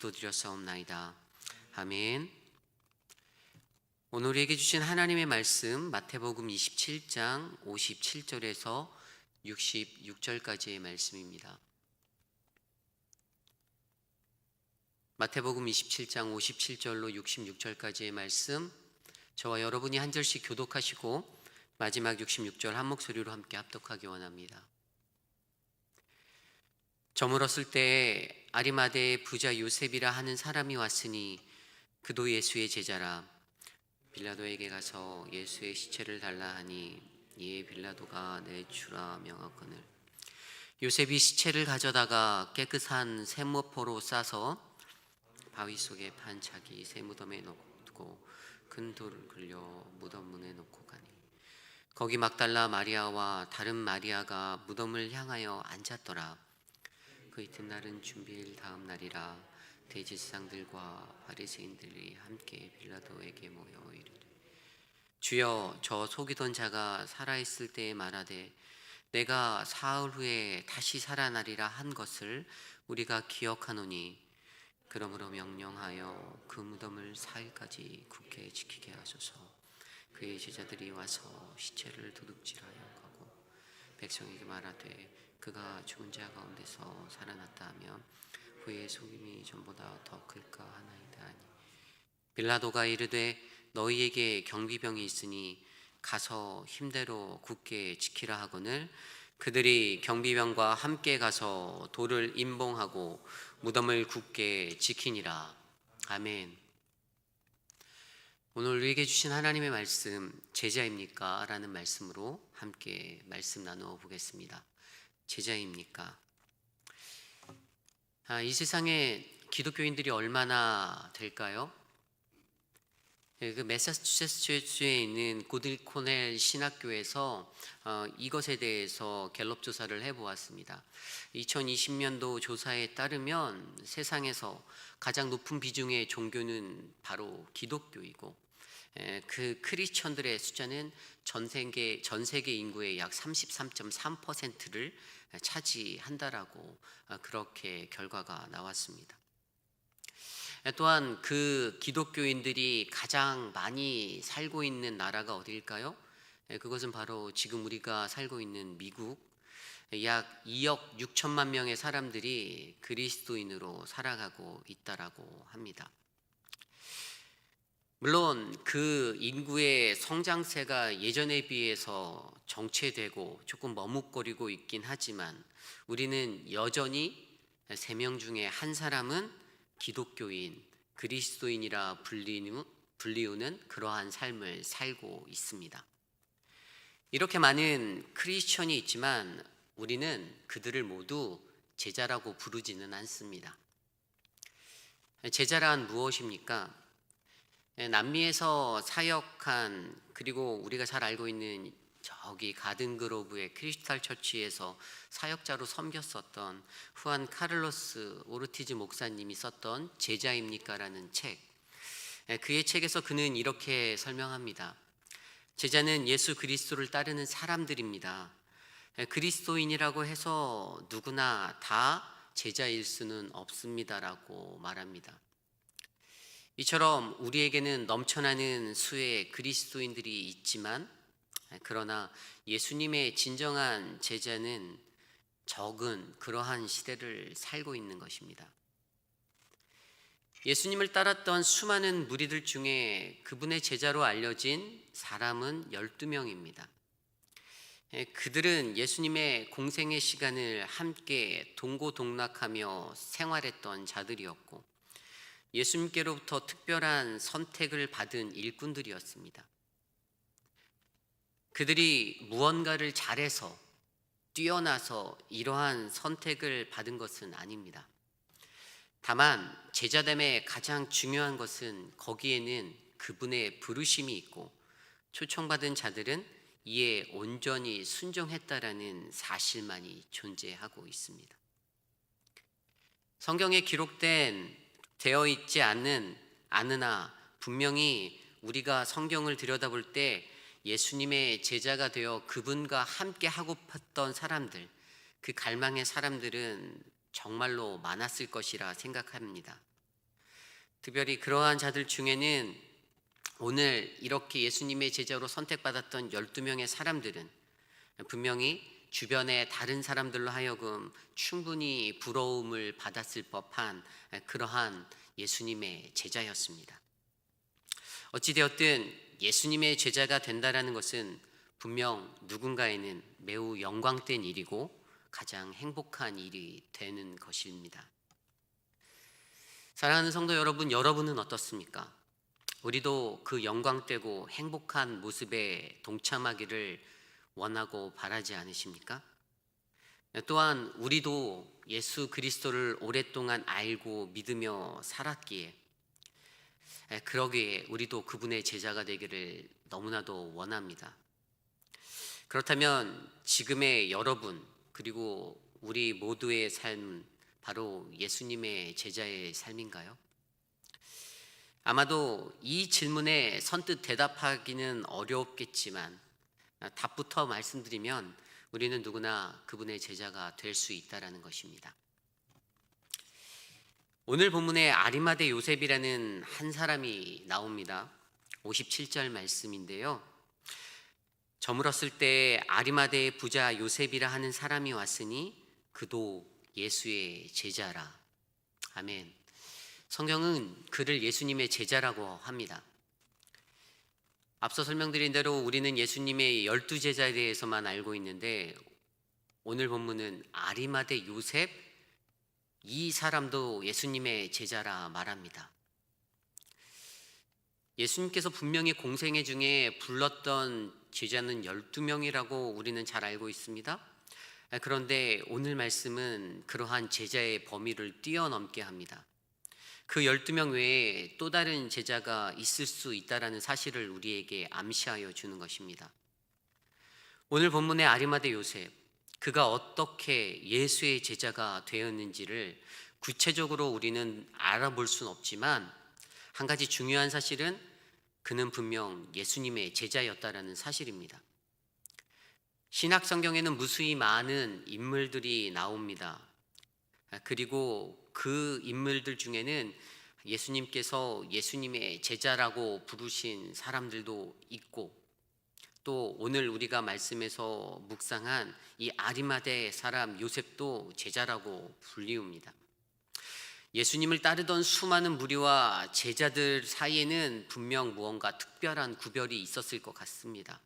기도드렸사옵나이다. 아멘. 오늘 우리에게 주신 하나님의 말씀 마태복음 27장 57절에서 66절까지의 말씀입니다. 마태복음 27장 57절로 66절까지의 말씀, 저와 여러분이 한 절씩 교독하시고 마지막 66절 한 목소리로 함께 합독하기 원합니다. 저물었을 때에 아리마대의 부자 요셉이라 하는 사람이 왔으니 그도 예수의 제자라. 빌라도에게 가서 예수의 시체를 달라 하니 이에 빌라도가 내주라 명하거늘. 요셉이 시체를 가져다가 깨끗한 샘모포로 싸서 바위 속에 판 자기 새 무덤에 놓고 큰 돌을 굴려 무덤 문에 놓고 가니 거기 막달라 마리아와 다른 마리아가 무덤을 향하여 앉았더라. 그 이튿날은 준비일 다음 날이라. 대제사장들과 바리새인들이 함께 빌라도에게 모여 이르되, 주여, 저 속이던 자가 살아있을 때에 말하되 내가 사흘 후에 다시 살아나리라 한 것을 우리가 기억하노니 그러므로 명령하여 그 무덤을 사흘까지 굳게 지키게 하소서. 그의 제자들이 와서 시체를 도둑질하여 가고 백성에게 말하되 그가 죽은 자 가운데서 살아났다 하면 그의 속임이 전보다 더 클까 하나이다 하니, 빌라도가 이르되 너희에게 경비병이 있으니 가서 힘대로 굳게 지키라 하거늘. 그들이 경비병과 함께 가서 돌을 임봉하고 무덤을 굳게 지키니라. 아멘. 오늘 우리에게 주신 하나님의 말씀, 제자입니까? 라는 말씀으로 함께 말씀 나누어 보겠습니다. 제자입니까? 이 세상에 기독교인들이 얼마나 될까요? 그 매사추세츠주에 있는 고들 코넬 신학교에서 이것에 대해서 갤럽 조사를 해보았습니다. 2020년도 조사에 따르면 세상에서 가장 높은 비중의 종교는 바로 기독교이고, 그 크리스천들의 숫자는 전 세계 인구의 약 33.3%를 차지한다라고 그렇게 결과가 나왔습니다. 또한 그 기독교인들이 가장 많이 살고 있는 나라가 어디일까요? 그것은 바로 지금 우리가 살고 있는 미국. 약 2억 6천만 명의 사람들이 그리스도인으로 살아가고 있다라고 합니다. 물론 그 인구의 성장세가 예전에 비해서 정체되고 조금 머뭇거리고 있긴 하지만 우리는 여전히 3명 중에 한 사람은 기독교인, 그리스도인이라 불리우는 그러한 삶을 살고 있습니다. 이렇게 많은 크리스천이 있지만 우리는 그들을 모두 제자라고 부르지는 않습니다. 제자란 무엇입니까? 남미에서 사역한, 그리고 우리가 잘 알고 있는 저기 가든그로브의 크리스탈 처치에서 사역자로 섬겼었던 후안 카를로스 오르티즈 목사님이 썼던 제자입니까? 라는 책. 그의 책에서 그는 이렇게 설명합니다. 제자는 예수 그리스도를 따르는 사람들입니다. 그리스도인이라고 해서 누구나 다 제자일 수는 없습니다라고 말합니다. 이처럼 우리에게는 넘쳐나는 수의 그리스도인들이 있지만, 그러나 예수님의 진정한 제자는 적은 그러한 시대를 살고 있는 것입니다. 예수님을 따랐던 수많은 무리들 중에 그분의 제자로 알려진 사람은 12명입니다. 그들은 예수님의 공생의 시간을 함께 동고동락하며 생활했던 자들이었고, 예수님께로부터 특별한 선택을 받은 일꾼들이었습니다. 그들이 무언가를 잘해서 뛰어나서 이러한 선택을 받은 것은 아닙니다. 다만 제자됨의 가장 중요한 것은 거기에는 그분의 부르심이 있고 초청받은 자들은 이에 온전히 순종했다라는 사실만이 존재하고 있습니다. 성경에 되어 있지 않으나 분명히 우리가 성경을 들여다볼 때 예수님의 제자가 되어 그분과 함께 하고팠던 사람들, 그 갈망의 사람들은 정말로 많았을 것이라 생각합니다. 특별히 그러한 자들 중에는 오늘 이렇게 예수님의 제자로 선택받았던 12명의 사람들은 분명히 주변의 다른 사람들로 하여금 충분히 부러움을 받았을 법한 그러한 예수님의 제자였습니다. 어찌되었든 예수님의 제자가 된다라는 것은 분명 누군가에는 매우 영광된 일이고 가장 행복한 일이 되는 것입니다. 사랑하는 성도 여러분, 여러분은 어떻습니까? 우리도 그 영광되고 행복한 모습에 동참하기를 원하고 바라지 않으십니까? 또한 우리도 예수 그리스도를 오랫동안 알고 믿으며 살았기에 그러기에 우리도 그분의 제자가 되기를 너무나도 원합니다. 그렇다면 지금의 여러분 그리고 우리 모두의 삶은 바로 예수님의 제자의 삶인가요? 아마도 이 질문에 선뜻 대답하기는 어렵겠지만 답부터 말씀드리면 우리는 누구나 그분의 제자가 될 수 있다라는 것입니다. 오늘 본문에 아리마대 요셉이라는 한 사람이 나옵니다. 57절 말씀인데요. 저물었을 때 아리마대의 부자 요셉이라 하는 사람이 왔으니 그도 예수의 제자라. 아멘. 성경은 그를 예수님의 제자라고 합니다. 앞서 설명드린 대로 우리는 예수님의 12제자에 대해서만 알고 있는데 오늘 본문은 아리마대 요셉, 이 사람도 예수님의 제자라 말합니다. 예수님께서 분명히 공생애 중에 불렀던 제자는 12명이라고 우리는 잘 알고 있습니다. 그런데 오늘 말씀은 그러한 제자의 범위를 뛰어넘게 합니다. 그 12명 외에 또 다른 제자가 있을 수 있다라는 사실을 우리에게 암시하여 주는 것입니다. 오늘 본문의 아리마대 요셉, 그가 어떻게 예수의 제자가 되었는지를 구체적으로 우리는 알아볼 수는 없지만 한 가지 중요한 사실은 그는 분명 예수님의 제자였다라는 사실입니다. 신약 성경에는 무수히 많은 인물들이 나옵니다. 그리고 그 인물들 중에는 예수님께서 예수님의 제자라고 부르신 사람들도 있고 또 오늘 우리가 말씀에서 묵상한 이 아리마대 사람 요셉도 제자라고 불리웁니다. 예수님을 따르던 수많은 무리와 제자들 사이에는 분명 무언가 특별한 구별이 있었을 것 같습니다.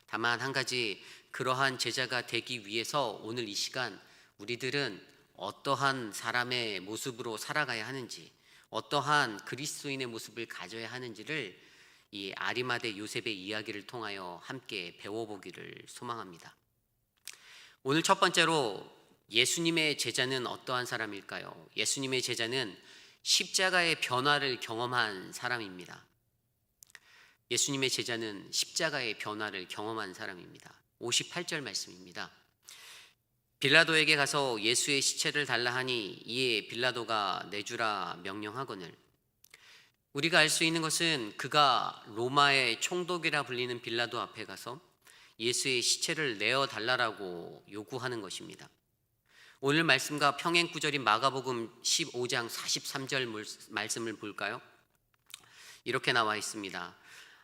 다만 한 가지, 그러한 제자가 되기 위해서 오늘 이 시간 우리들은 어떠한 사람의 모습으로 살아가야 하는지, 어떠한 그리스도인의 모습을 가져야 하는지를 이 아리마대 요셉의 이야기를 통하여 함께 배워보기를 소망합니다. 오늘 첫 번째로 예수님의 제자는 어떠한 사람일까요? 예수님의 제자는 십자가의 변화를 경험한 사람입니다. 예수님의 제자는 십자가의 변화를 경험한 사람입니다. 58절 말씀입니다. 빌라도에게 가서 예수의 시체를 달라 하니 이에 빌라도가 내주라 명령하거늘. 우리가 알 수 있는 것은 그가 로마의 총독이라 불리는 빌라도 앞에 가서 예수의 시체를 내어 달라라고 요구하는 것입니다. 오늘 말씀과 평행 구절인 마가복음 15장 43절 말씀을 볼까요? 이렇게 나와 있습니다.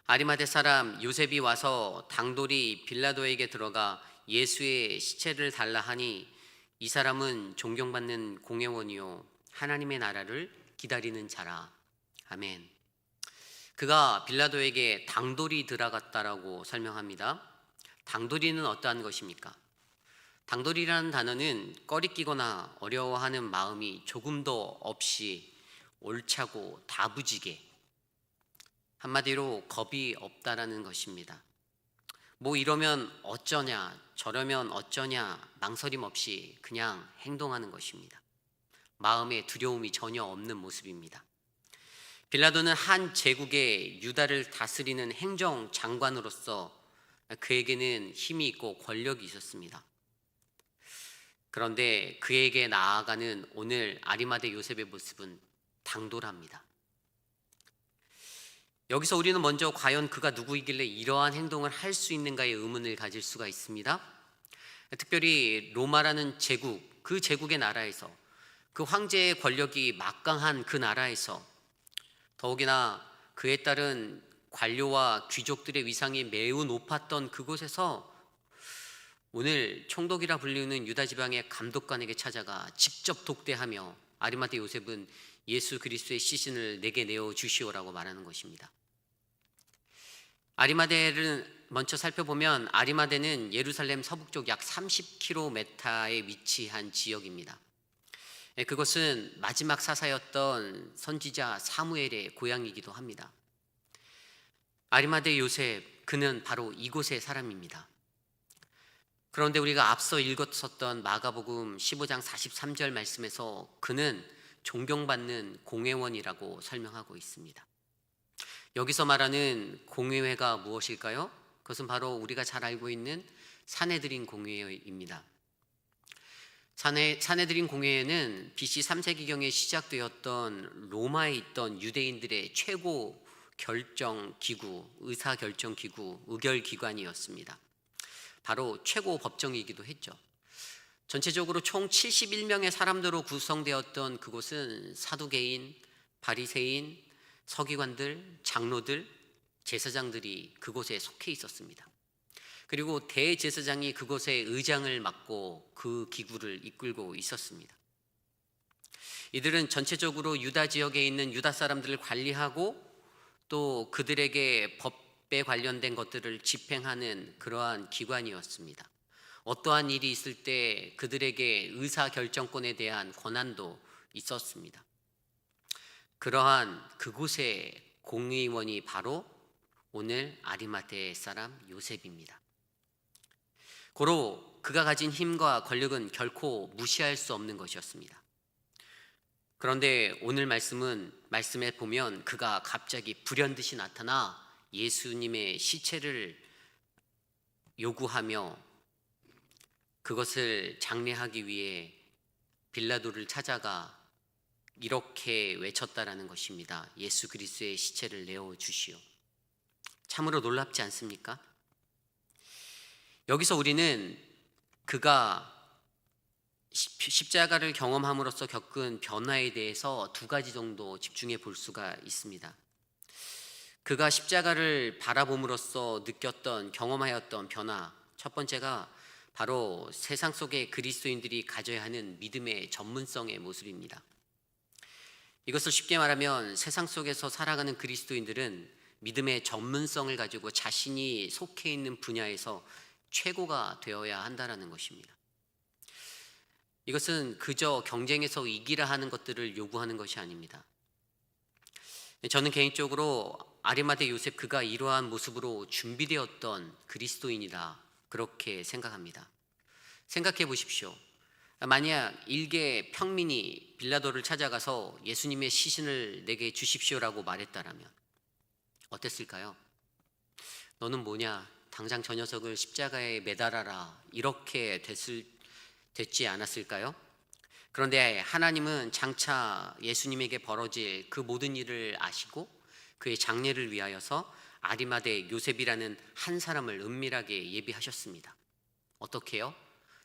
아리마대 사람 요셉이 와서 당돌이 빌라도에게 들어가 예수의 시체를 달라 하니 이 사람은 존경받는 공회원이요 하나님의 나라를 기다리는 자라. 아멘. 그가 빌라도에게 당돌이 들어갔다라고 설명합니다. 당돌이는 어떠한 것입니까? 당돌이라는 단어는 꺼리끼거나 어려워하는 마음이 조금도 없이 옳차고 다부지게, 한마디로 겁이 없다라는 것입니다. 뭐 이러면 어쩌냐, 저러면 어쩌냐 망설임 없이 그냥 행동하는 것입니다. 마음에 두려움이 전혀 없는 모습입니다. 빌라도는 한 제국의 유다를 다스리는 행정장관으로서 그에게는 힘이 있고 권력이 있었습니다. 그런데 그에게 나아가는 오늘 아리마대 요셉의 모습은 당돌합니다. 여기서 우리는 먼저 과연 그가 누구이길래 이러한 행동을 할 수 있는가의 의문을 가질 수가 있습니다. 특별히 로마라는 제국, 그 제국의 나라에서 그 황제의 권력이 막강한 그 나라에서 더욱이나 그에 따른 관료와 귀족들의 위상이 매우 높았던 그곳에서 오늘 총독이라 불리는 유다 지방의 감독관에게 찾아가 직접 독대하며 아리마대 요셉은 예수 그리스도의 시신을 내게 내어 주시오라고 말하는 것입니다. 아리마대를 먼저 살펴보면 아리마대는 예루살렘 서북쪽 약 30km에 위치한 지역입니다. 그것은 마지막 사사였던 선지자 사무엘의 고향이기도 합니다. 아리마대 요셉, 그는 바로 이곳의 사람입니다. 그런데 우리가 앞서 읽었었던 마가복음 15장 43절 말씀에서 그는 존경받는 공회원이라고 설명하고 있습니다. 여기서 말하는 공회가 무엇일까요? 그것은 바로 우리가 잘 알고 있는 산헤드린 공회입니다. 산헤드린 공회는 BC 3세기경에 시작되었던 로마에 있던 유대인들의 최고 결정기구, 의사결정기구, 의결기관이었습니다. 바로 최고 법정이기도 했죠. 전체적으로 총 71명의 사람들로 구성되었던 그곳은 사두개인, 바리새인, 서기관들, 장로들, 제사장들이 그곳에 속해 있었습니다. 그리고 대제사장이 그곳의 의장을 맡고 그 기구를 이끌고 있었습니다. 이들은 전체적으로 유다 지역에 있는 유다 사람들을 관리하고 또 그들에게 법에 관련된 것들을 집행하는 그러한 기관이었습니다. 어떠한 일이 있을 때 그들에게 의사결정권에 대한 권한도 있었습니다. 그러한 그곳의 공의원이 바로 오늘 아리마대 사람 요셉입니다. 고로 그가 가진 힘과 권력은 결코 무시할 수 없는 것이었습니다. 그런데 오늘 말씀에 보면 그가 갑자기 불현듯이 나타나 예수님의 시체를 요구하며 그것을 장례하기 위해 빌라도를 찾아가 이렇게 외쳤다라는 것입니다. 예수 그리스도의 시체를 내어 주시오. 참으로 놀랍지 않습니까? 여기서 우리는 그가 십자가를 경험함으로써 겪은 변화에 대해서 두 가지 정도 집중해 볼 수가 있습니다. 그가 십자가를 바라봄으로써 느꼈던, 경험하였던 변화, 첫 번째가 바로 세상 속의 그리스도인들이 가져야 하는 믿음의 전문성의 모습입니다. 이것을 쉽게 말하면 세상 속에서 살아가는 그리스도인들은 믿음의 전문성을 가지고 자신이 속해 있는 분야에서 최고가 되어야 한다는 것입니다. 이것은 그저 경쟁에서 이기라 하는 것들을 요구하는 것이 아닙니다. 저는 개인적으로 아리마대 요셉 그가 이러한 모습으로 준비되었던 그리스도인이다 그렇게 생각합니다. 생각해 보십시오. 만약 일개 평민이 빌라도를 찾아가서 예수님의 시신을 내게 주십시오라고 말했다라면 어땠을까요? 너는 뭐냐? 당장 저 녀석을 십자가에 매달아라 이렇게 됐지 않았을까요? 그런데 하나님은 장차 예수님에게 벌어질 그 모든 일을 아시고 그의 장례를 위하여서 아리마대 요셉이라는 한 사람을 은밀하게 예비하셨습니다. 어떻게요?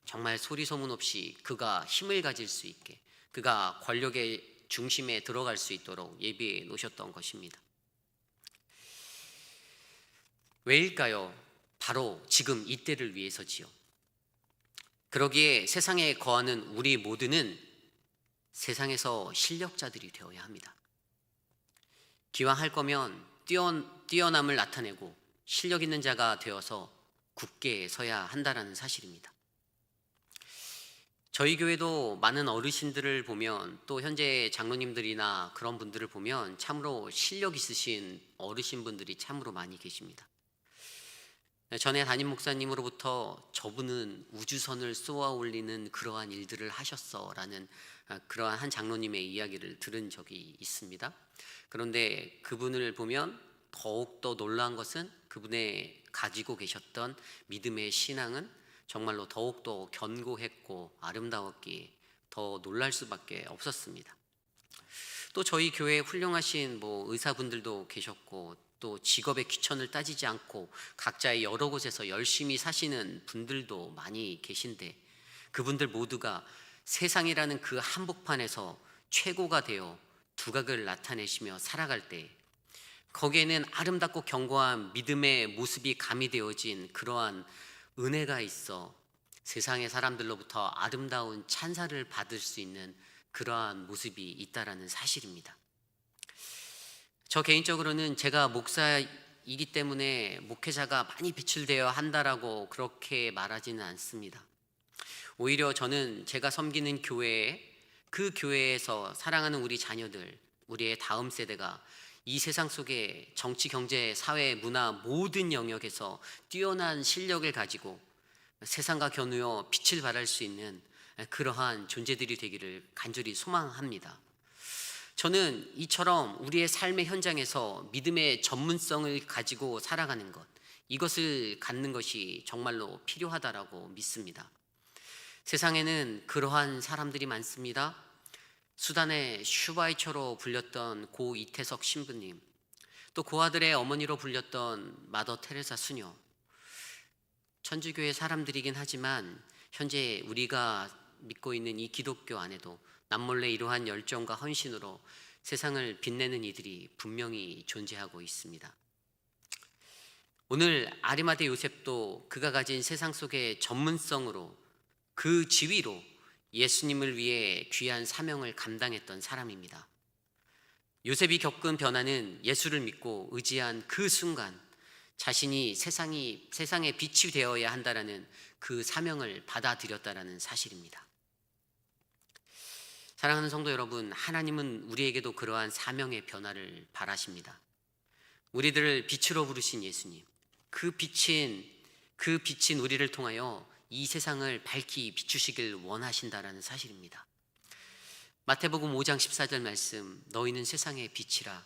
정말 소리 소문 없이 그가 힘을 가질 수 있게, 그가 권력의 중심에 들어갈 수 있도록 예비해 놓으셨던 것입니다. 왜일까요? 바로 지금 이때를 위해서지요. 그러기에 세상에 거하는 우리 모두는 세상에서 실력자들이 되어야 합니다. 기왕 할 거면 뛰어남을 나타내고 실력 있는 자가 되어서 굳게 서야 한다는 사실입니다. 저희 교회도 많은 어르신들을 보면 또 현재 장로님들이나 그런 분들을 보면 참으로 실력 있으신 어르신분들이 참으로 많이 계십니다. 전에 담임 목사님으로부터 저분은 우주선을 쏘아 올리는 그러한 일들을 하셨어라는 그러한 한 장로님의 이야기를 들은 적이 있습니다. 그런데 그분을 보면 더욱더 놀라운 것은 그분의 가지고 계셨던 믿음의 신앙은 정말로 더욱더 견고했고 아름다웠기에 더 놀랄 수밖에 없었습니다. 또 저희 교회에 훌륭하신 의사분들도 계셨고 또 직업의 귀천을 따지지 않고 각자의 여러 곳에서 열심히 사시는 분들도 많이 계신데 그분들 모두가 세상이라는 그 한복판에서 최고가 되어 두각을 나타내시며 살아갈 때 거기에는 아름답고 견고한 믿음의 모습이 가미되어진 그러한 은혜가 있어 세상의 사람들로부터 아름다운 찬사를 받을 수 있는 그러한 모습이 있다라는 사실입니다. 저 개인적으로는 제가 목사이기 때문에 목회자가 많이 배출되어야 한다라고 그렇게 말하지는 않습니다. 오히려 저는 제가 섬기는 교회에 그 교회에서 사랑하는 우리 자녀들, 우리의 다음 세대가 이 세상 속에 정치, 경제, 사회, 문화 모든 영역에서 뛰어난 실력을 가지고 세상과 겨누어 빛을 발할 수 있는 그러한 존재들이 되기를 간절히 소망합니다. 저는 이처럼 우리의 삶의 현장에서 믿음의 전문성을 가지고 살아가는 것, 이것을 갖는 것이 정말로 필요하다라고 믿습니다. 세상에는 그러한 사람들이 많습니다. 수단의 슈바이처로 불렸던 고 이태석 신부님, 또 그 아들의 어머니로 불렸던 마더 테레사 수녀, 천주교의 사람들이긴 하지만 현재 우리가 믿고 있는 이 기독교 안에도 남몰래 이러한 열정과 헌신으로 세상을 빛내는 이들이 분명히 존재하고 있습니다. 오늘 아리마대 요셉도 그가 가진 세상 속의 전문성으로 그 지위로 예수님을 위해 귀한 사명을 감당했던 사람입니다. 요셉이 겪은 변화는 예수를 믿고 의지한 그 순간 자신이 세상의 빛이 되어야 한다라는 그 사명을 받아들였다라는 사실입니다. 사랑하는 성도 여러분, 하나님은 우리에게도 그러한 사명의 변화를 바라십니다. 우리들을 빛으로 부르신 예수님, 그 빛인 우리를 통하여 이 세상을 밝히 비추시길 원하신다라는 사실입니다. 마태복음 5장 14절 말씀, 너희는 세상의 빛이라.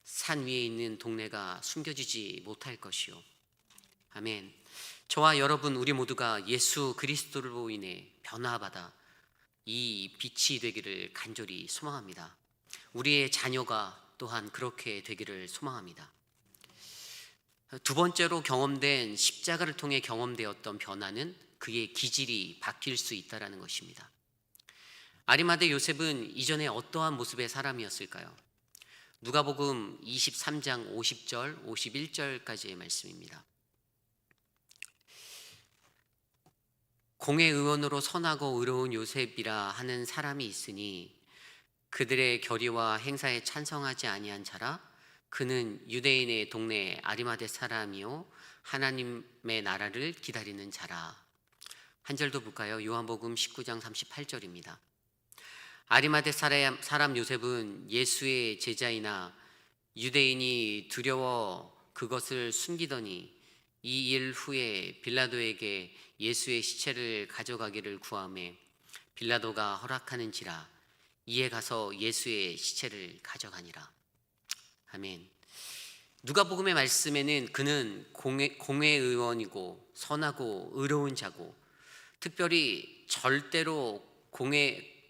산 위에 있는 동네가 숨겨지지 못할 것이요. 아멘. 저와 여러분 우리 모두가 예수 그리스도로 인해 변화받아 이 빛이 되기를 간절히 소망합니다. 우리의 자녀가 또한 그렇게 되기를 소망합니다. 두 번째로 경험된 십자가를 통해 경험되었던 변화는 그의 기질이 바뀔 수 있다는 것입니다. 아리마대 요셉은 이전에 어떠한 모습의 사람이었을까요? 누가복음 23장 50절 51절까지의 말씀입니다. 공회 의원으로 선하고 의로운 요셉이라 하는 사람이 있으니 그들의 결의와 행사에 찬성하지 아니한 자라. 그는 유대인의 동네 아리마대 사람이요 하나님의 나라를 기다리는 자라. 한 절 더 볼까요? 요한복음 19장 38절입니다. 아리마대 사람 요셉은 예수의 제자이나 유대인이 두려워 그것을 숨기더니 이 일 후에 빌라도에게 예수의 시체를 가져가기를 구하매 빌라도가 허락하는지라. 이에 가서 예수의 시체를 가져가니라. 아멘. 누가복음의 말씀에는 그는 공회의원이고 선하고 의로운 자고 특별히 절대로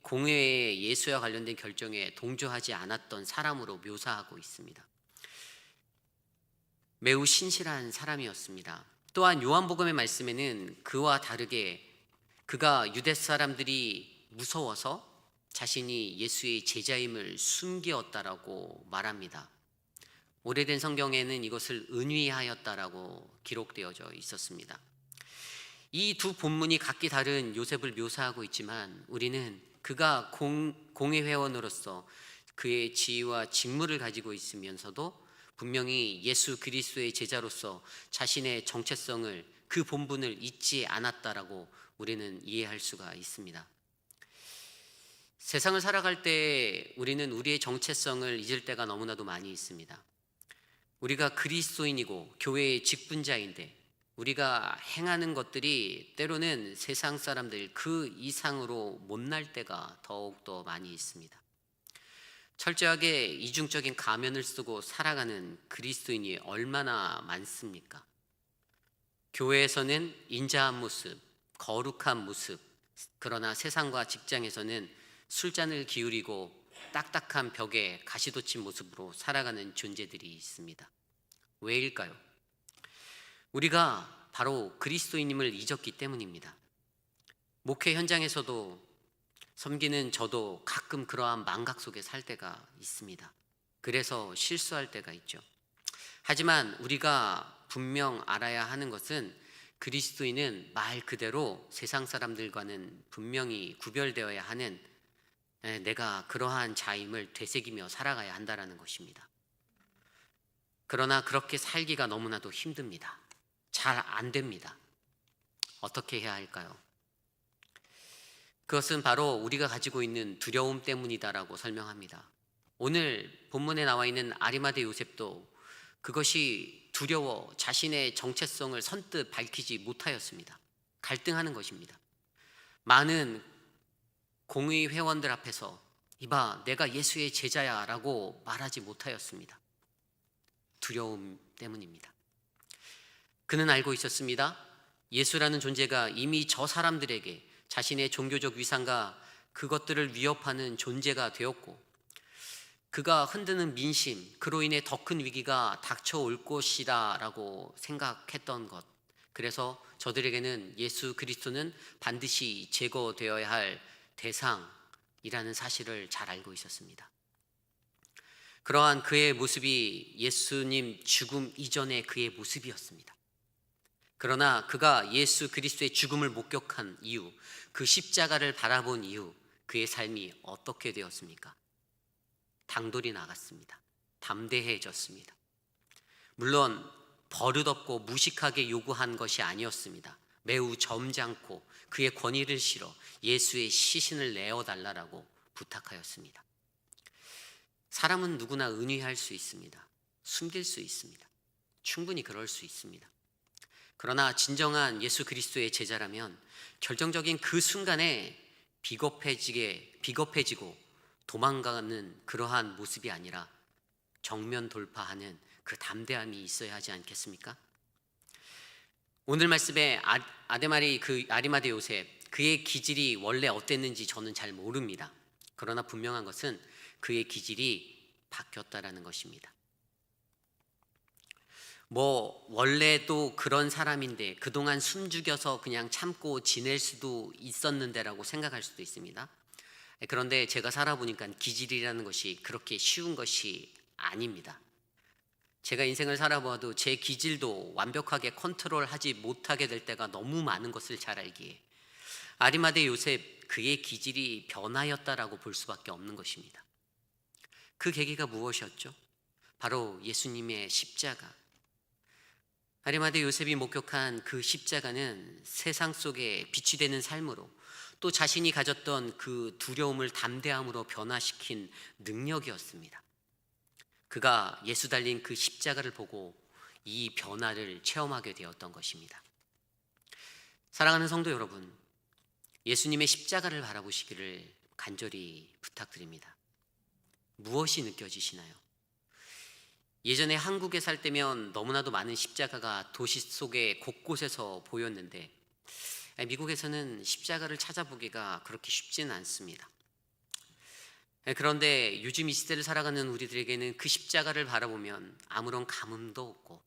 공회의 예수와 관련된 결정에 동조하지 않았던 사람으로 묘사하고 있습니다. 매우 신실한 사람이었습니다. 또한 요한복음의 말씀에는 그와 다르게 그가 유대 사람들이 무서워서 자신이 예수의 제자임을 숨기었다라고 말합니다. 오래된 성경에는 이것을 은위하였다라고 기록되어져 있었습니다. 이 두 본문이 각기 다른 요셉을 묘사하고 있지만 우리는 그가 공회회원으로서 그의 지위와 직무를 가지고 있으면서도 분명히 예수 그리스도의 제자로서 자신의 정체성을, 그 본분을 잊지 않았다라고 우리는 이해할 수가 있습니다. 세상을 살아갈 때 우리는 우리의 정체성을 잊을 때가 너무나도 많이 있습니다. 우리가 그리스도인이고 교회의 직분자인데 우리가 행하는 것들이 때로는 세상 사람들 그 이상으로 못날 때가 더욱더 많이 있습니다. 철저하게 이중적인 가면을 쓰고 살아가는 그리스도인이 얼마나 많습니까? 교회에서는 인자한 모습, 거룩한 모습, 그러나 세상과 직장에서는 술잔을 기울이고 딱딱한 벽에 가시돋친 모습으로 살아가는 존재들이 있습니다. 왜일까요? 우리가 바로 그리스도인임을 잊었기 때문입니다. 목회 현장에서도 섬기는 저도 가끔 그러한 망각 속에 살 때가 있습니다. 그래서 실수할 때가 있죠. 하지만 우리가 분명 알아야 하는 것은 그리스도인은 말 그대로 세상 사람들과는 분명히 구별되어야 하는, 내가 그러한 자임을 되새기며 살아가야 한다는 것입니다. 그러나 그렇게 살기가 너무나도 힘듭니다. 잘 안 됩니다. 어떻게 해야 할까요? 그것은 바로 우리가 가지고 있는 두려움 때문이다라고 설명합니다. 오늘 본문에 나와 있는 아리마대 요셉도 그것이 두려워 자신의 정체성을 선뜻 밝히지 못하였습니다. 갈등하는 것입니다. 많은 공의 회원들 앞에서 이봐 내가 예수의 제자야 라고 말하지 못하였습니다. 두려움 때문입니다. 그는 알고 있었습니다. 예수라는 존재가 이미 저 사람들에게 자신의 종교적 위상과 그것들을 위협하는 존재가 되었고, 그가 흔드는 민심, 그로 인해 더 큰 위기가 닥쳐올 것이다 라고 생각했던 것, 그래서 저들에게는 예수 그리스도는 반드시 제거되어야 할 대상이라는 사실을 잘 알고 있었습니다. 그러한 그의 모습이 예수님 죽음 이전의 그의 모습이었습니다. 그러나 그가 예수 그리스도의 죽음을 목격한 이후, 그 십자가를 바라본 이후 그의 삶이 어떻게 되었습니까? 당돌이 나갔습니다. 담대해졌습니다. 물론 버릇없고 무식하게 요구한 것이 아니었습니다. 매우 점잖고 그의 권위를 실어 예수의 시신을 내어달라고 부탁하였습니다. 사람은 누구나 은휘할 수 있습니다. 숨길 수 있습니다. 충분히 그럴 수 있습니다. 그러나 진정한 예수 그리스도의 제자라면 결정적인 그 순간에 비겁해지고 도망가는 그러한 모습이 아니라 정면 돌파하는 그 담대함이 있어야 하지 않겠습니까? 오늘 말씀에 아리마대 요셉, 그의 기질이 원래 어땠는지 저는 잘 모릅니다. 그러나 분명한 것은 그의 기질이 바뀌었다라는 것입니다. 원래도 그런 사람인데 그동안 숨죽여서 그냥 참고 지낼 수도 있었는데라고 생각할 수도 있습니다. 그런데 제가 살아보니까 기질이라는 것이 그렇게 쉬운 것이 아닙니다. 제가 인생을 살아보아도 제 기질도 완벽하게 컨트롤하지 못하게 될 때가 너무 많은 것을 잘 알기에 아리마대 요셉, 그의 기질이 변하였다라고 볼 수밖에 없는 것입니다. 그 계기가 무엇이었죠? 바로 예수님의 십자가. 아리마대 요셉이 목격한 그 십자가는 세상 속에 빛이 되는 삶으로, 또 자신이 가졌던 그 두려움을 담대함으로 변화시킨 능력이었습니다. 그가 예수 달린 그 십자가를 보고 이 변화를 체험하게 되었던 것입니다. 사랑하는 성도 여러분, 예수님의 십자가를 바라보시기를 간절히 부탁드립니다. 무엇이 느껴지시나요? 예전에 한국에 살 때면 너무나도 많은 십자가가 도시 속에 곳곳에서 보였는데 미국에서는 십자가를 찾아보기가 그렇게 쉽지는 않습니다. 그런데 요즘 이 시대를 살아가는 우리들에게는 그 십자가를 바라보면 아무런 감흥도 없고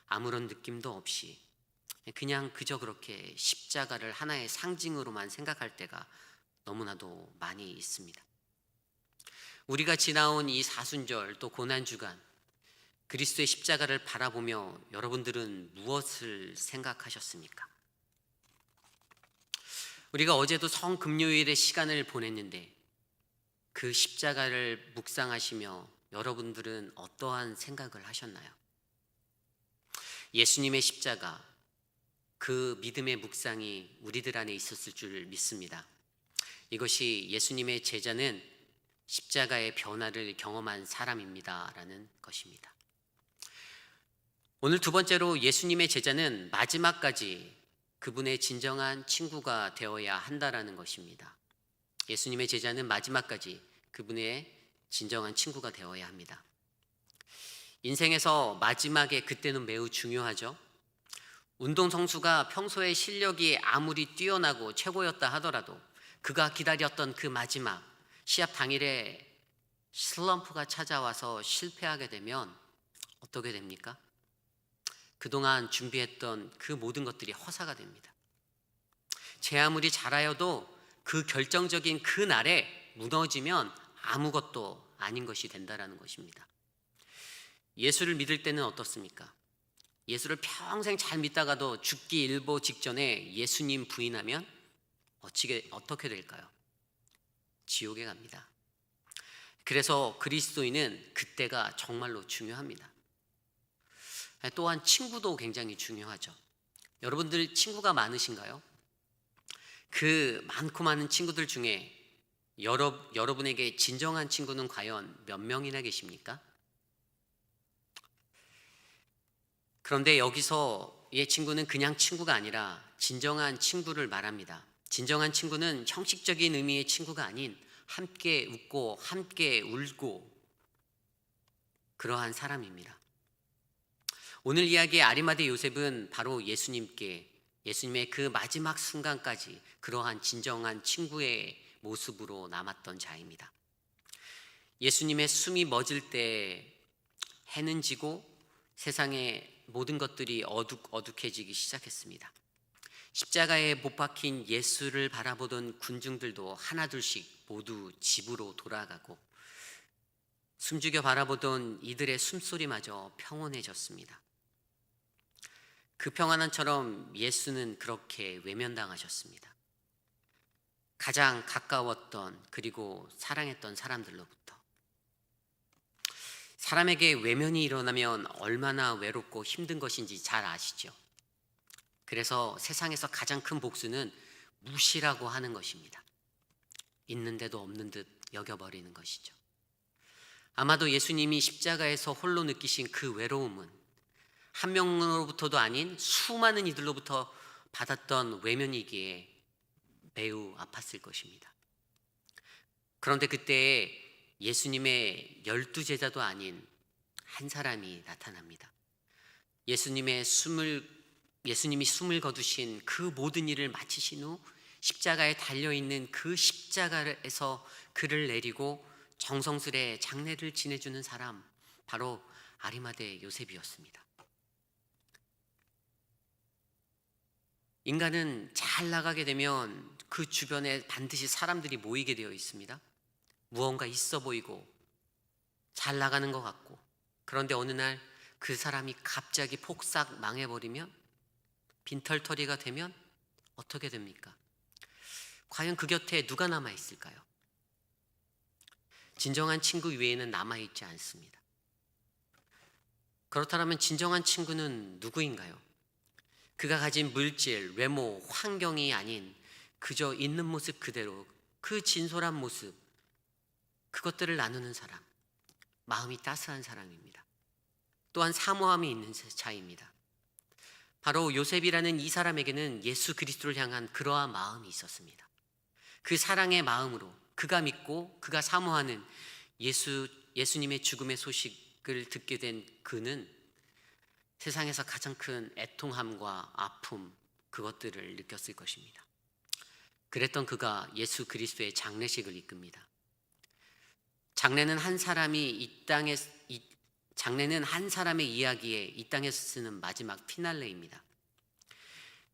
아무런 느낌도 없이 그냥 그저 그렇게 십자가를 하나의 상징으로만 생각할 때가 너무나도 많이 있습니다. 우리가 지나온 이 사순절 또 고난주간, 그리스도의 십자가를 바라보며 여러분들은 무엇을 생각하셨습니까? 우리가 어제도 성금요일의 시간을 보냈는데 그 십자가를 묵상하시며 여러분들은 어떠한 생각을 하셨나요? 예수님의 십자가, 그 믿음의 묵상이 우리들 안에 있었을 줄 믿습니다. 이것이 예수님의 제자는 십자가의 변화를 경험한 사람입니다 라는 것입니다. 오늘 두 번째로 예수님의 제자는 마지막까지 그분의 진정한 친구가 되어야 한다라는 것입니다. 예수님의 제자는 마지막까지 그분의 진정한 친구가 되어야 합니다. 인생에서 마지막에 그때는 매우 중요하죠. 운동선수가 평소에 실력이 아무리 뛰어나고 최고였다 하더라도 그가 기다렸던 그 마지막 시합 당일에 슬럼프가 찾아와서 실패하게 되면 어떻게 됩니까? 그동안 준비했던 그 모든 것들이 허사가 됩니다. 제 아무리 잘하여도 그 결정적인 그 날에 무너지면 아무것도 아닌 것이 된다라는 것입니다. 예수를 믿을 때는 어떻습니까? 예수를 평생 잘 믿다가도 죽기 일보 직전에 예수님 부인하면 어떻게 될까요? 지옥에 갑니다. 그래서 그리스도인은 그때가 정말로 중요합니다. 또한 친구도 굉장히 중요하죠. 여러분들 친구가 많으신가요? 그 많고 많은 친구들 중에 여러분에게 진정한 친구는 과연 몇 명이나 계십니까? 그런데 여기서의 친구는 그냥 친구가 아니라 진정한 친구를 말합니다. 진정한 친구는 형식적인 의미의 친구가 아닌 함께 웃고 함께 울고 그러한 사람입니다. 오늘 이야기의 아리마대 요셉은 바로 예수님의 그 마지막 순간까지 그러한 진정한 친구의 모습으로 남았던 자입니다. 예수님의 숨이 멎을 때 해는 지고 세상의 모든 것들이 어둑어둑해지기 시작했습니다. 십자가에 못 박힌 예수를 바라보던 군중들도 하나둘씩 모두 집으로 돌아가고 숨죽여 바라보던 이들의 숨소리마저 평온해졌습니다. 그 평안함처럼 예수는 그렇게 외면당하셨습니다. 가장 가까웠던 그리고 사랑했던 사람들로부터. 사람에게 외면이 일어나면 얼마나 외롭고 힘든 것인지 잘 아시죠? 그래서 세상에서 가장 큰 복수는 무시라고 하는 것입니다. 있는데도 없는 듯 여겨버리는 것이죠. 아마도 예수님이 십자가에서 홀로 느끼신 그 외로움은 한 명으로부터도 아닌 수많은 이들로부터 받았던 외면이기에 매우 아팠을 것입니다. 그런데 그때 예수님의 12제자도 아닌 한 사람이 나타납니다. 예수님이 숨을 거두신 그 모든 일을 마치신 후 십자가에 달려있는 그 십자가에서 그를 내리고 정성스레 장례를 지내주는 사람, 바로 아리마대 요셉이었습니다. 인간은 잘 나가게 되면 그 주변에 반드시 사람들이 모이게 되어 있습니다. 무언가 있어 보이고 잘 나가는 것 같고, 그런데 어느 날 그 사람이 갑자기 폭삭 망해버리면, 빈털터리가 되면 어떻게 됩니까? 과연 그 곁에 누가 남아있을까요? 진정한 친구 외에는 남아있지 않습니다. 그렇다면 진정한 친구는 누구인가요? 그가 가진 물질, 외모, 환경이 아닌 그저 있는 모습 그대로 그 진솔한 모습, 그것들을 나누는 사람, 마음이 따스한 사람입니다. 또한 사모함이 있는 자입니다. 바로 요셉이라는 이 사람에게는 예수 그리스도를 향한 그러한 마음이 있었습니다. 그 사랑의 마음으로 그가 믿고 그가 사모하는 예수님의 죽음의 소식을 듣게 된 그는 세상에서 가장 큰 애통함과 아픔, 그것들을 느꼈을 것입니다. 그랬던 그가 예수 그리스도의 장례식을 이끕니다. 장례는 한 사람의 이야기에 이 땅에서 쓰는 마지막 피날레입니다.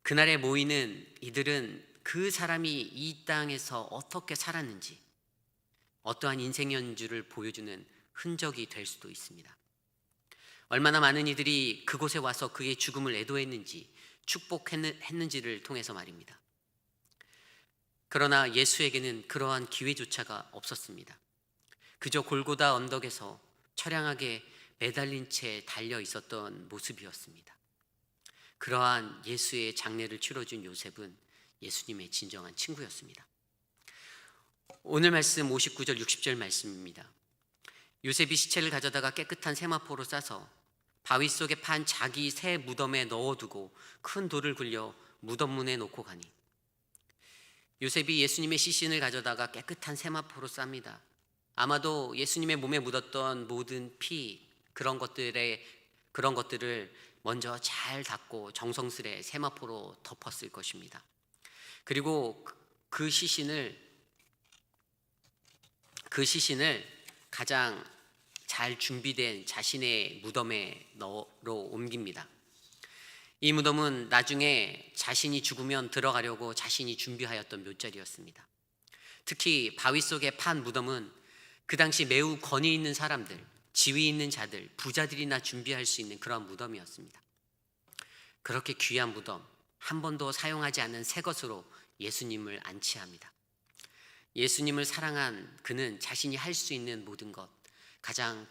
그날에 모이는 이들은 그 사람이 이 땅에서 어떻게 살았는지, 어떠한 인생 연주를 보여주는 흔적이 될 수도 있습니다. 얼마나 많은 이들이 그곳에 와서 그의 죽음을 애도했는지, 축복했는지를 통해서 말입니다. 그러나 예수에게는 그러한 기회조차가 없었습니다. 그저 골고다 언덕에서 처량하게 매달린 채 달려 있었던 모습이었습니다. 그러한 예수의 장례를 치러준 요셉은 예수님의 진정한 친구였습니다. 오늘 말씀 59절 60절 말씀입니다. 요셉이 시체를 가져다가 깨끗한 세마포로 싸서 바위 속에 판 자기 새 무덤에 넣어두고 큰 돌을 굴려 무덤 문에 놓고 가니, 요셉이 예수님의 시신을 가져다가 깨끗한 세마포로 쌉니다. 아마도 예수님의 몸에 묻었던 모든 피, 그런 것들을 먼저 잘 닦고 정성스레 세마포로 덮었을 것입니다. 그리고 그 시신을 가장 잘 준비된 자신의 무덤으로 옮깁니다. 이 무덤은 나중에 자신이 죽으면 들어가려고 자신이 준비하였던 묫자리였습니다. 특히 바위 속에 판 무덤은 그 당시 매우 권위 있는 사람들, 지위 있는 자들, 부자들이나 준비할 수 있는 그런 무덤이었습니다. 그렇게 귀한 무덤, 한 번도 사용하지 않은 새 것으로 예수님을 안치합니다. 예수님을 사랑한 그는 자신이 할 수 있는 모든 것, 가장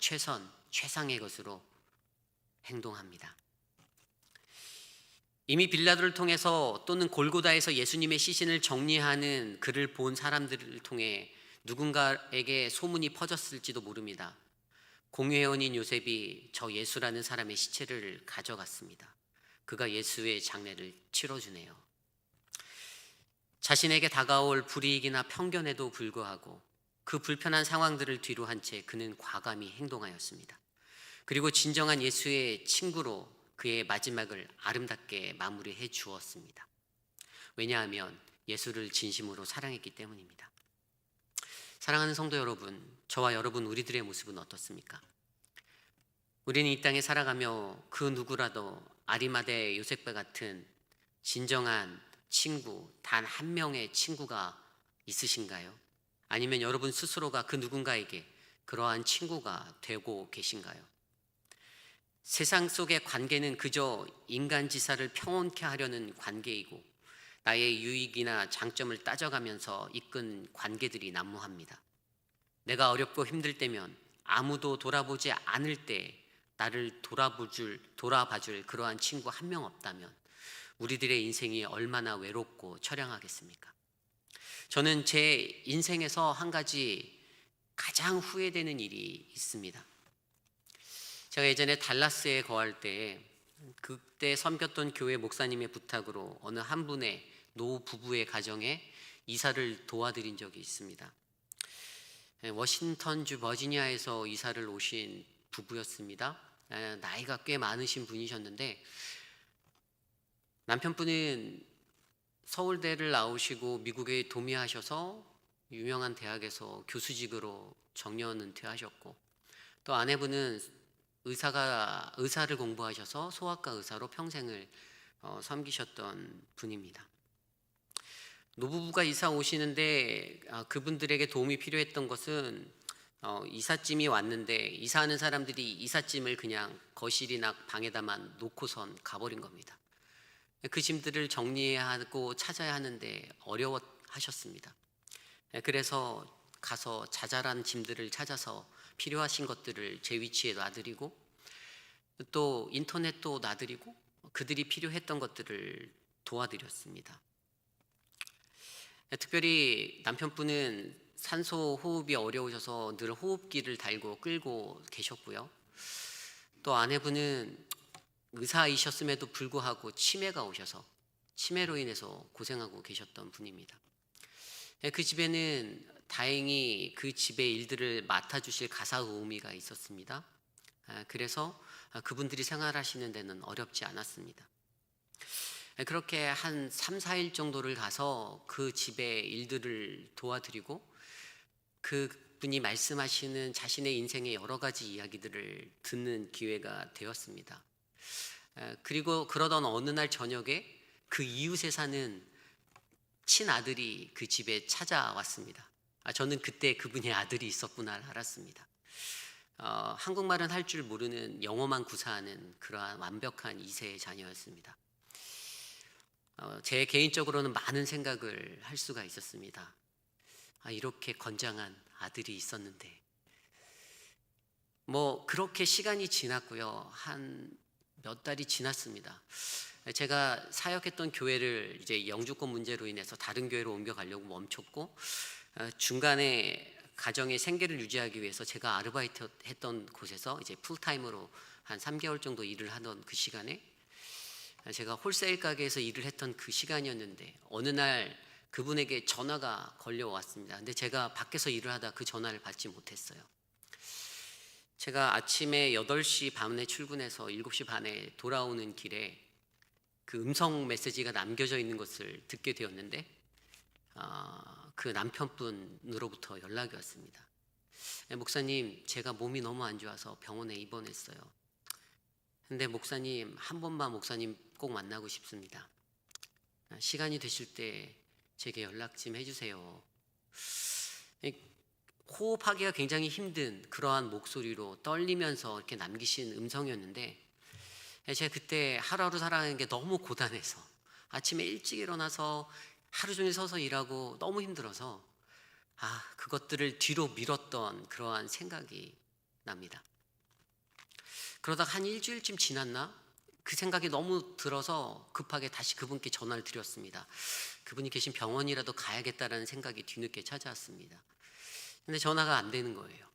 최상의 것으로 행동합니다. 이미 빌라도를 통해서 또는 골고다에서 예수님의 시신을 정리하는 그를 본 사람들을 통해 누군가에게 소문이 퍼졌을지도 모릅니다. 공회원인 요셉이 저 예수라는 사람의 시체를 가져갔습니다. 그가 예수의 장례를 치러주네요. 자신에게 다가올 불이익이나 편견에도 불구하고 그 불편한 상황들을 뒤로 한 채 그는 과감히 행동하였습니다. 그리고 진정한 예수의 친구로 그의 마지막을 아름답게 마무리해 주었습니다. 왜냐하면 예수를 진심으로 사랑했기 때문입니다. 사랑하는 성도 여러분, 저와 여러분 우리들의 모습은 어떻습니까? 우리는 이 땅에 살아가며 그 누구라도 아리마대 요셉과 같은 진정한 친구, 단 한 명의 친구가 있으신가요? 아니면 여러분 스스로가 그 누군가에게 그러한 친구가 되고 계신가요? 세상 속의 관계는 그저 인간지사를 평온케 하려는 관계이고 나의 유익이나 장점을 따져가면서 이끈 관계들이 난무합니다. 내가 어렵고 힘들 때면 아무도 돌아보지 않을 때 나를 돌아봐줄 그러한 친구 한 명 없다면 우리들의 인생이 얼마나 외롭고 처량하겠습니까? 저는 제 인생에서 한 가지 가장 후회되는 일이 있습니다. 제가 예전에 달라스에 거할 때 그때 섬겼던 교회 목사님의 부탁으로 어느 한 분의 노 부부의 가정에 이사를 도와드린 적이 있습니다. 워싱턴주 버지니아에서 이사를 오신 부부였습니다. 나이가 꽤 많으신 분이셨는데 남편분은 서울대를 나오시고 미국에 도미하셔서 유명한 대학에서 교수직으로 정년 은퇴하셨고 또 아내분은 의사를 공부하셔서 소아과 의사로 평생을 섬기셨던 분입니다. 노부부가 이사 오시는데 그분들에게 도움이 필요했던 것은 이삿짐이 왔는데 이사하는 사람들이 이삿짐을 그냥 거실이나 방에다만 놓고선 가버린 겁니다. 그 짐들을 정리해야 하고 찾아야 하는데 어려워하셨습니다. 그래서 가서 자잘한 짐들을 찾아서 필요하신 것들을 제 위치에 놔드리고 또 인터넷도 놔드리고 그들이 필요했던 것들을 도와드렸습니다. 특별히 남편분은 산소 호흡이 어려우셔서 늘 호흡기를 달고 끌고 계셨고요. 또 아내분은 의사이셨음에도 불구하고 치매가 오셔서 치매로 인해서 고생하고 계셨던 분입니다. 그 집에는 다행히 그 집의 일들을 맡아주실 가사의미가 있었습니다. 그래서 그분들이 생활하시는 데는 어렵지 않았습니다. 그렇게 한 3, 4일 정도를 가서 그 집의 일들을 도와드리고 그분이 말씀하시는 자신의 인생의 여러 가지 이야기들을 듣는 기회가 되었습니다. 그리고 그러던 어느 날 저녁에 그 이웃에 사는 친아들이 그 집에 찾아왔습니다. 저는 그때 그분의 아들이 있었구나 알았습니다. 한국말은 할 줄 모르는 영어만 구사하는 그러한 완벽한 2세의 자녀였습니다. 제 개인적으로는 많은 생각을 할 수가 있었습니다. 이렇게 건장한 아들이 있었는데 그렇게 시간이 지났고요. 한 몇 달이 지났습니다. 제가 사역했던 교회를 이제 영주권 문제로 인해서 다른 교회로 옮겨가려고 멈췄고 중간에 가정의 생계를 유지하기 위해서 제가 아르바이트 했던 곳에서 이제 풀타임으로 한 3개월 정도 일을 하던 그 시간에 제가 홀세일 가게에서 일을 했던 그 시간이었는데 어느 날 그분에게 전화가 걸려왔습니다. 근데 제가 밖에서 일을 하다 그 전화를 받지 못했어요. 제가 아침에 8시 반에 출근해서 7시 반에 돌아오는 길에 그 음성 메시지가 남겨져 있는 것을 듣게 되었는데 그 남편분으로부터 연락이 왔습니다. 목사님, 제가 몸이 너무 안 좋아서 병원에 입원했어요. 근데 목사님, 한 번만 목사님 꼭 만나고 싶습니다. 시간이 되실 때 제게 연락 좀 해주세요. 호흡하기가 굉장히 힘든 그러한 목소리로 떨리면서 이렇게 남기신 음성이었는데, 제가 그때 하루하루 살아가는 게 너무 고단해서 아침에 일찍 일어나서 하루 종일 서서 일하고 너무 힘들어서 그것들을 뒤로 미뤘던 그러한 생각이 납니다. 그러다가 한 일주일쯤 지났나? 그 생각이 너무 들어서 급하게 다시 그분께 전화를 드렸습니다. 그분이 계신 병원이라도 가야겠다라는 생각이 뒤늦게 찾아왔습니다. 근데 전화가 안 되는 거예요.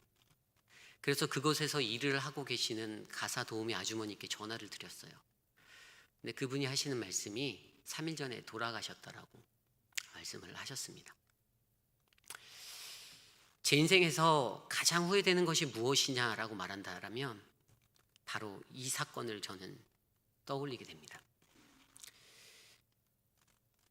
그래서 그곳에서 일을 하고 계시는 가사 도우미 아주머니께 전화를 드렸어요. 근데 그분이 하시는 말씀이 3일 전에 돌아가셨다라고 말씀을 하셨습니다. 제 인생에서 가장 후회되는 것이 무엇이냐라고 말한다라면 바로 이 사건을 저는 떠올리게 됩니다.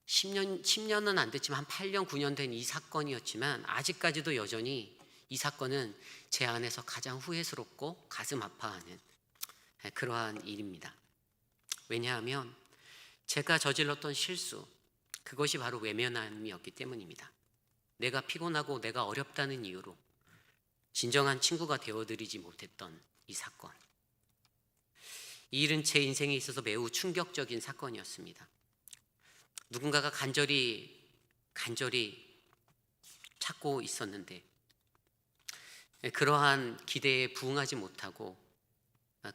10년은 안 됐지만 한 8년, 9년 된 이 사건이었지만 아직까지도 여전히 이 사건은 제 안에서 가장 후회스럽고 가슴 아파하는 그러한 일입니다. 왜냐하면 제가 저질렀던 실수, 그것이 바로 외면함이었기 때문입니다. 내가 피곤하고 내가 어렵다는 이유로 진정한 친구가 되어드리지 못했던 이 사건. 이 일은 제 인생에 있어서 매우 충격적인 사건이었습니다. 누군가가 간절히 찾고 있었는데 그러한 기대에 부응하지 못하고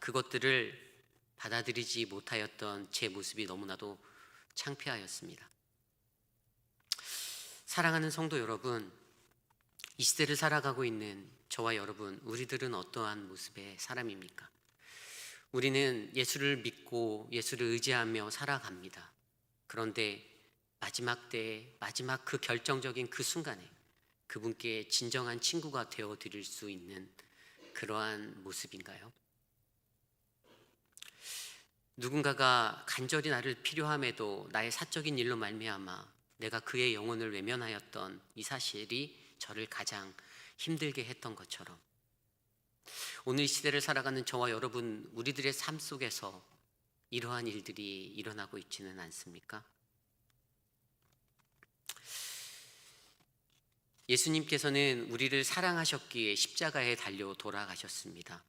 그것들을 받아들이지 못하였던 제 모습이 너무나도 창피하였습니다. 사랑하는 성도 여러분, 이 시대를 살아가고 있는 저와 여러분, 우리들은 어떠한 모습의 사람입니까? 우리는 예수를 믿고 예수를 의지하며 살아갑니다. 그런데 마지막 그 결정적인 그 순간에 그분께 진정한 친구가 되어 드릴 수 있는 그러한 모습인가요? 누군가가 간절히 나를 필요함에도 나의 사적인 일로 말미암아 내가 그의 영혼을 외면하였던 이 사실이 저를 가장 힘들게 했던 것처럼 오늘 이 시대를 살아가는 저와 여러분, 우리들의 삶 속에서 이러한 일들이 일어나고 있지는 않습니까? 예수님께서는 우리를 사랑하셨기에 십자가에 달려 돌아가셨습니다.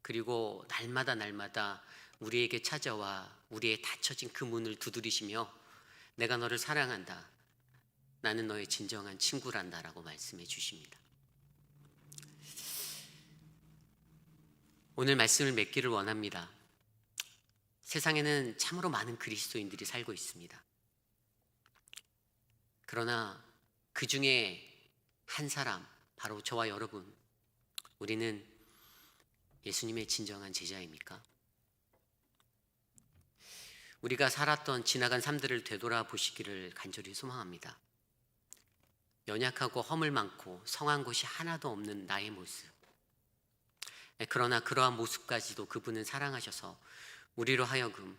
그리고 날마다 우리에게 찾아와 우리의 닫혀진 그 문을 두드리시며 내가 너를 사랑한다. 나는 너의 진정한 친구란다 라고 말씀해 주십니다. 오늘 말씀을 맺기를 원합니다. 세상에는 참으로 많은 그리스도인들이 살고 있습니다. 그러나 그 중에 한 사람, 바로 저와 여러분, 우리는 예수님의 진정한 제자입니까? 우리가 살았던 지나간 삶들을 되돌아보시기를 간절히 소망합니다. 연약하고 허물 많고 성한 곳이 하나도 없는 나의 모습. 그러나 그러한 모습까지도 그분은 사랑하셔서 우리로 하여금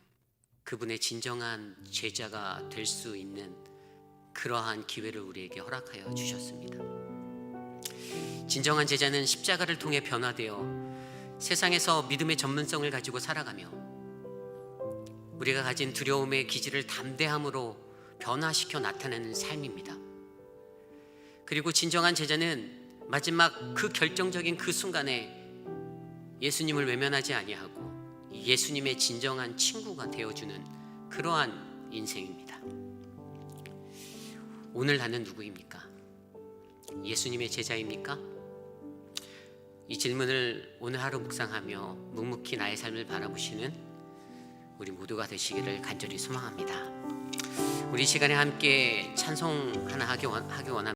그분의 진정한 제자가 될 수 있는 그러한 기회를 우리에게 허락하여 주셨습니다. 진정한 제자는 십자가를 통해 변화되어 세상에서 믿음의 전문성을 가지고 살아가며 우리가 가진 두려움의 기질을 담대함으로 변화시켜 나타내는 삶입니다. 그리고 진정한 제자는 마지막 그 결정적인 그 순간에 예수님을 외면하지 아니하고 예수님의 진정한 친구가 되어주는 그러한 인생입니다. 오늘 나는 누구입니까? 예수님의 제자입니까? 이 질문을 오늘 하루 묵상하며 묵묵히 나의 삶을 바라보시는 우리 모두가 되시기를 간절히 소망합니다. 우리 시간에 함께 찬송 하나 하기 원합니다.